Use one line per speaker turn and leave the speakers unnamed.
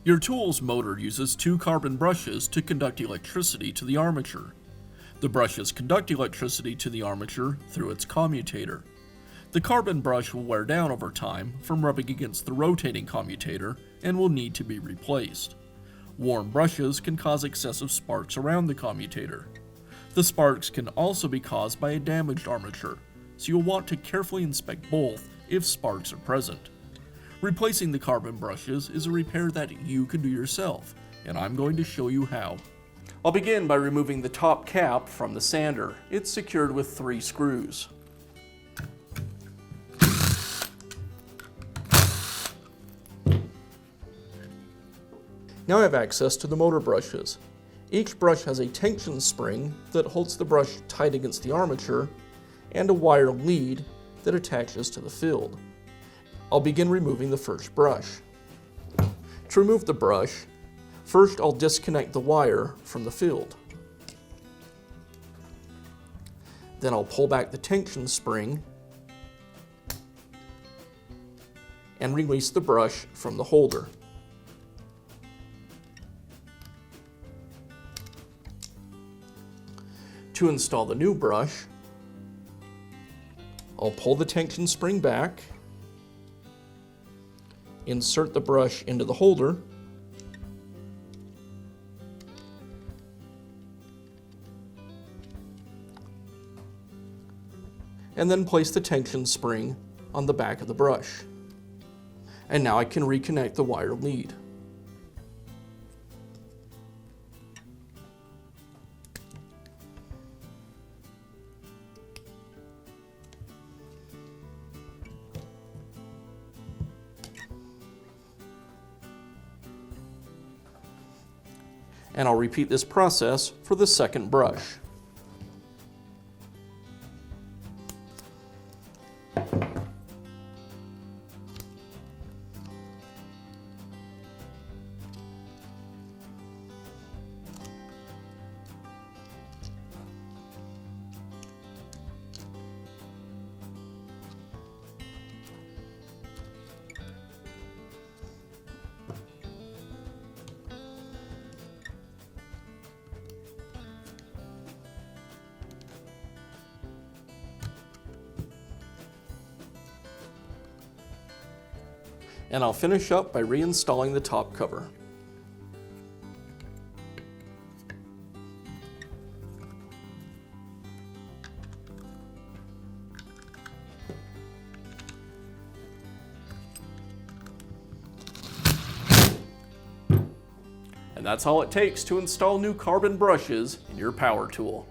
Your tool's motor uses two carbon brushes to conduct electricity to the armature. The brushes conduct electricity to the armature through its commutator. The carbon brush will wear down over time from rubbing against the rotating commutator and will need to be replaced. Worn brushes can cause excessive sparks around the commutator. The sparks can also be caused by a damaged armature, so you'll want to carefully inspect both if sparks are present. Replacing the carbon brushes is a repair that you can do yourself, and I'm going to show you how. I'll begin by removing the top cap from the sander. It's secured with 3 screws. Now I have access to the motor brushes. Each brush has a tension spring that holds the brush tight against the armature and a wire lead that attaches to the field. I'll begin removing the first brush. To remove the brush, first I'll disconnect the wire from the field. Then I'll pull back the tension spring and release the brush from the holder. To install the new brush, I'll pull the tension spring back, insert the brush into the holder, and then place the tension spring on the back of the brush. And now I can reconnect the wire lead. And I'll repeat this process for the second brush. And I'll finish up by reinstalling the top cover. And that's all it takes to install new carbon brushes in your power tool.